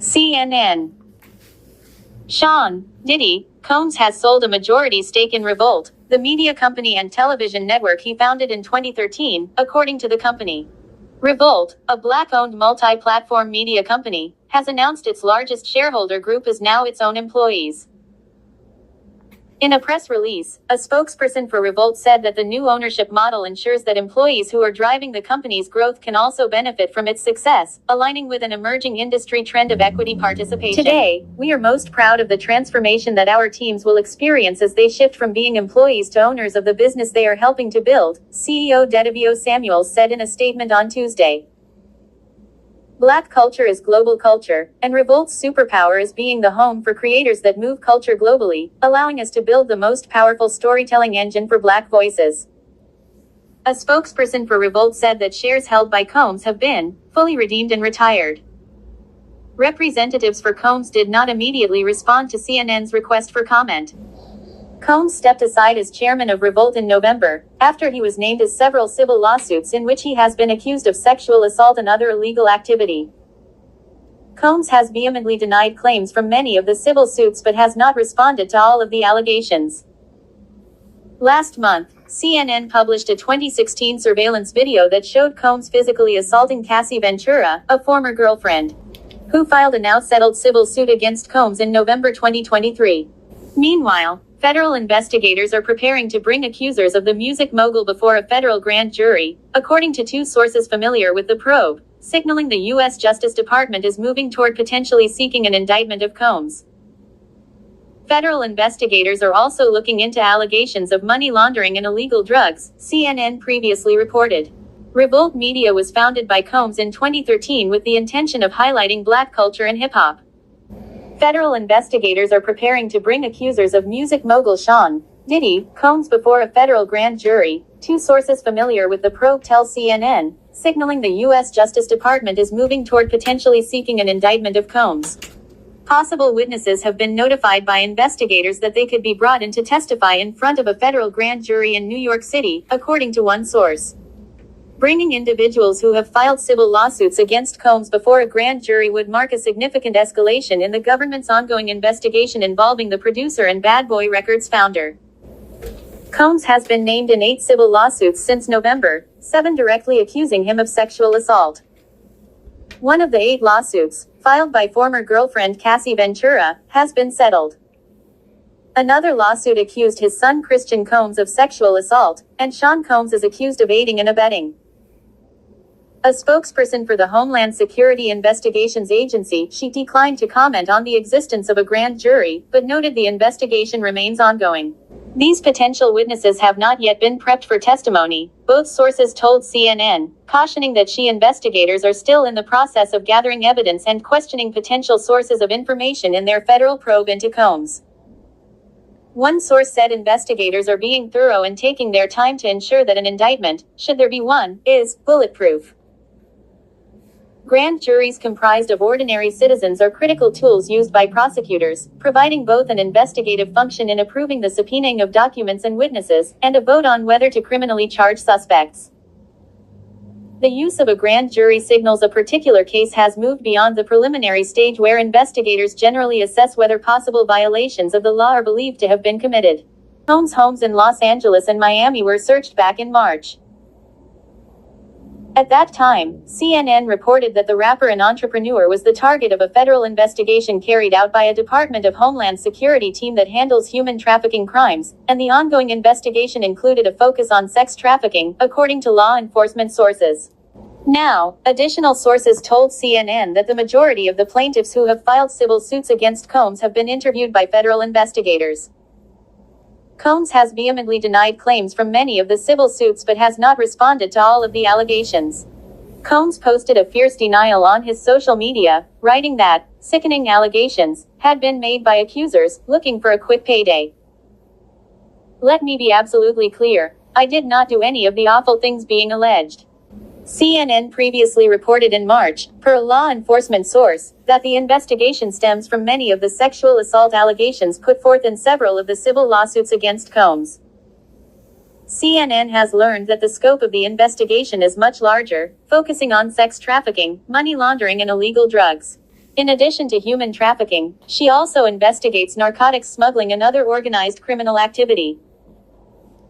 CNN. Sean, Diddy, Combs has sold a majority stake in Revolt, the media company and television network he founded in 2013, according to the company. Revolt, a black-owned multi-platform media company, has announced its largest shareholder group is now its own employees. In a press release, a spokesperson for Revolt said that the new ownership model ensures that employees who are driving the company's growth can also benefit from its success, aligning with an emerging industry trend of equity participation. Today, we are most proud of the transformation that our teams will experience as they shift from being employees to owners of the business they are helping to build, CEO Diddy Samuels said in a statement on Tuesday. Black culture is global culture, and Revolt's superpower is being the home for creators that move culture globally, allowing us to build the most powerful storytelling engine for Black voices. A spokesperson for Revolt said that shares held by Combs have been fully redeemed and retired. Representatives for Combs did not immediately respond to CNN's request for comment. Combs stepped aside as chairman of Revolt in November, after he was named as several civil lawsuits in which he has been accused of sexual assault and other illegal activity. Combs has vehemently denied claims from many of the civil suits but has not responded to all of the allegations. Last month, CNN published a 2016 surveillance video that showed Combs physically assaulting Cassie Ventura, a former girlfriend, who filed a now-settled civil suit against Combs in November 2023. Meanwhile, federal investigators are preparing to bring accusers of the music mogul before a federal grand jury, according to two sources familiar with the probe, signaling the U.S. Justice Department is moving toward potentially seeking an indictment of Combs. Federal investigators are also looking into allegations of money laundering and illegal drugs, CNN previously reported. Revolt Media was founded by Combs in 2013 with the intention of highlighting Black culture and hip-hop. Federal investigators are preparing to bring accusers of music mogul Sean, Diddy, Combs before a federal grand jury, two sources familiar with the probe tell CNN, signaling the U.S. Justice Department is moving toward potentially seeking an indictment of Combs. Possible witnesses have been notified by investigators that they could be brought in to testify in front of a federal grand jury in New York City, according to one source. Bringing individuals who have filed civil lawsuits against Combs before a grand jury would mark a significant escalation in the government's ongoing investigation involving the producer and Bad Boy Records founder. Combs has been named in 8 civil lawsuits since November, 7 directly accusing him of sexual assault. One of the 8 lawsuits, filed by former girlfriend Cassie Ventura, has been settled. Another lawsuit accused his son Christian Combs of sexual assault, and Sean Combs is accused of aiding and abetting. A spokesperson for the Homeland Security Investigations Agency, she declined to comment on the existence of a grand jury, but noted the investigation remains ongoing. These potential witnesses have not yet been prepped for testimony, both sources told CNN, cautioning that investigators are still in the process of gathering evidence and questioning potential sources of information in their federal probe into Combs. One source said investigators are being thorough and taking their time to ensure that an indictment, should there be one, is bulletproof. Grand juries comprised of ordinary citizens are critical tools used by prosecutors, providing both an investigative function in approving the subpoenaing of documents and witnesses, and a vote on whether to criminally charge suspects. The use of a grand jury signals a particular case has moved beyond the preliminary stage where investigators generally assess whether possible violations of the law are believed to have been committed. Combs' homes in Los Angeles and Miami were searched back in March. At that time, CNN reported that the rapper and entrepreneur was the target of a federal investigation carried out by a Department of Homeland Security team that handles human trafficking crimes, and the ongoing investigation included a focus on sex trafficking, according to law enforcement sources. Now, additional sources told CNN that the majority of the plaintiffs who have filed civil suits against Combs have been interviewed by federal investigators. Combs has vehemently denied claims from many of the civil suits but has not responded to all of the allegations. Combs posted a fierce denial on his social media, writing that sickening allegations had been made by accusers looking for a quick payday. Let me be absolutely clear, I did not do any of the awful things being alleged. CNN previously reported in March, per a law enforcement source, that the investigation stems from many of the sexual assault allegations put forth in several of the civil lawsuits against Combs. CNN has learned that the scope of the investigation is much larger, focusing on sex trafficking, money laundering and illegal drugs. In addition to human trafficking, she also investigates narcotics smuggling and other organized criminal activity.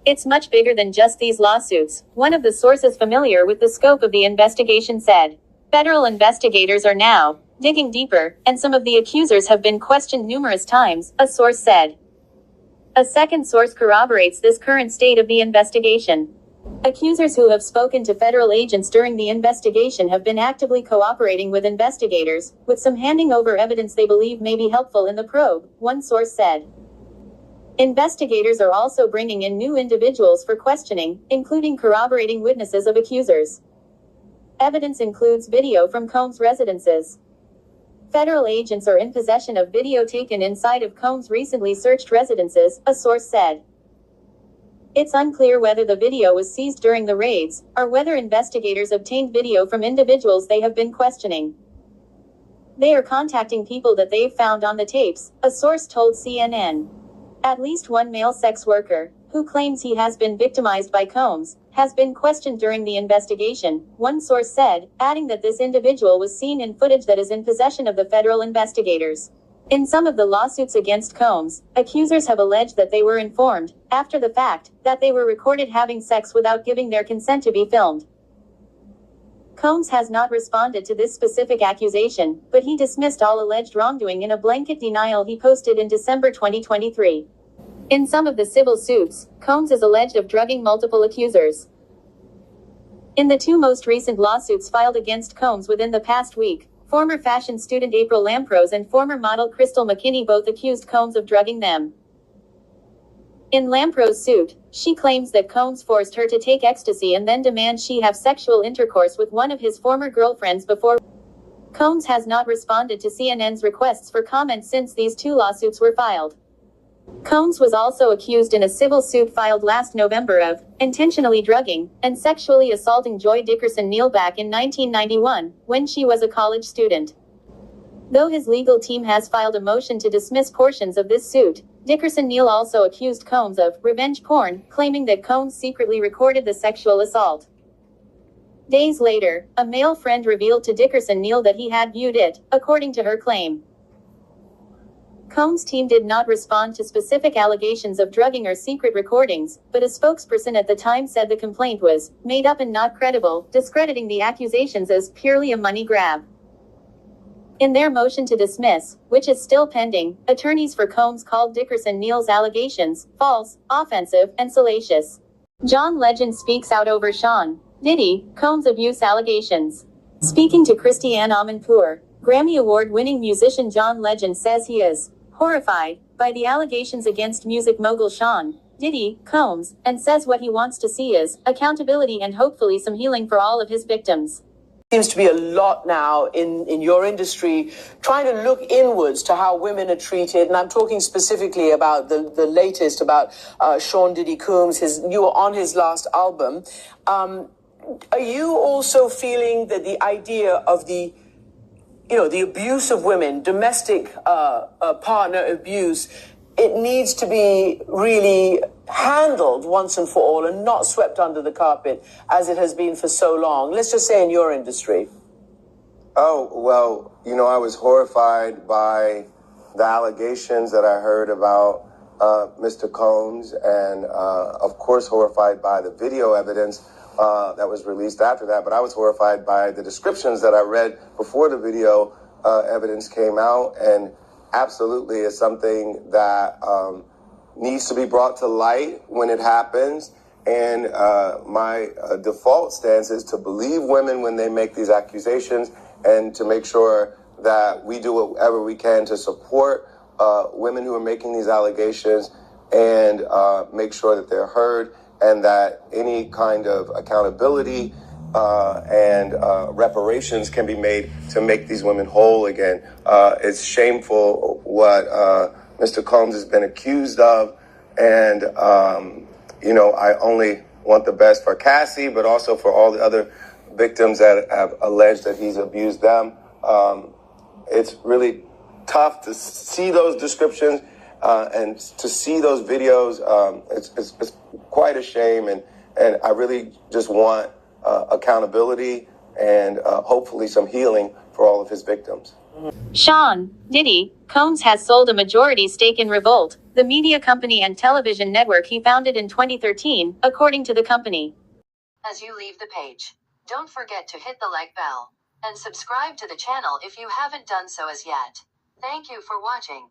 It's much bigger than just these lawsuits, one of the sources familiar with the scope of the investigation said. Federal investigators are now digging deeper, and some of the accusers have been questioned numerous times, a source said. A second source corroborates this current state of the investigation. Accusers who have spoken to federal agents during the investigation have been actively cooperating with investigators, with some handing over evidence they believe may be helpful in the probe, one source said. Investigators are also bringing in new individuals for questioning, including corroborating witnesses of accusers. Evidence includes video from Combs' residences. Federal agents are in possession of video taken inside of Combs' recently searched residences, a source said. It's unclear whether the video was seized during the raids, or whether investigators obtained video from individuals they have been questioning. They are contacting people that they've found on the tapes, a source told CNN. At least one male sex worker, who claims he has been victimized by Combs, has been questioned during the investigation, one source said, adding that this individual was seen in footage that is in possession of the federal investigators. In some of the lawsuits against Combs, accusers have alleged that they were informed, after the fact, that they were recorded having sex without giving their consent to be filmed. Combs has not responded to this specific accusation, but he dismissed all alleged wrongdoing in a blanket denial he posted in December 2023. In some of the civil suits, Combs is alleged of drugging multiple accusers. In the two most recent lawsuits filed against Combs within the past week, former fashion student April Lamprose and former model Crystal McKinney both accused Combs of drugging them. In Lamprose's suit, she claims that Combs forced her to take ecstasy and then demands she have sexual intercourse with one of his former girlfriends before. Combs has not responded to CNN's requests for comment since these two lawsuits were filed. Combs was also accused in a civil suit filed last November of intentionally drugging and sexually assaulting Joy Dickerson Neal back in 1991, when she was a college student. Though his legal team has filed a motion to dismiss portions of this suit, Dickerson Neal also accused Combs of revenge porn, claiming that Combs secretly recorded the sexual assault. Days later, a male friend revealed to Dickerson Neal that he had viewed it, according to her claim. Combs' team did not respond to specific allegations of drugging or secret recordings, but a spokesperson at the time said the complaint was made up and not credible, discrediting the accusations as purely a money grab. In their motion to dismiss, which is still pending, attorneys for Combs called Dickerson Neal's allegations false, offensive, and salacious. John Legend speaks out over Sean Diddy Combs' abuse allegations. Speaking to Christiane Amanpour, Grammy Award-winning musician John Legend says he is horrified by the allegations against music mogul Sean Diddy Combs, and says what he wants to see is accountability and hopefully some healing for all of his victims. Seems to be a lot now in your industry trying to look inwards to how women are treated, and I'm talking specifically about the latest about Sean Diddy Combs. You were on his last album. Are you also feeling that the idea of the abuse of women, domestic partner abuse, it needs to be really handled once and for all and not swept under the carpet as it has been for so long? Let's just say in your industry. Oh, well, I was horrified by the allegations that I heard about Mr. Combs, and of course horrified by the video evidence that was released after that. But I was horrified by the descriptions that I read before the video evidence came out, and absolutely is something that needs to be brought to light when it happens. And my default stance is to believe women when they make these accusations, and to make sure that we do whatever we can to support women who are making these allegations, and make sure that they're heard, and that any kind of accountability and reparations can be made to make these women whole again. It's shameful what Mr. Combs has been accused of, and I only want the best for Cassie, but also for all the other victims that have alleged that he's abused them. It's really tough to see those descriptions and to see those videos. It's quite a shame, and I really just want accountability and hopefully some healing for all of his victims. Sean Diddy Combs has sold a majority stake in Revolt, the media company and television network he founded in 2013, according to the company. As you leave the page, don't forget to hit the like bell and subscribe to the channel if you haven't done so as yet. Thank you for watching.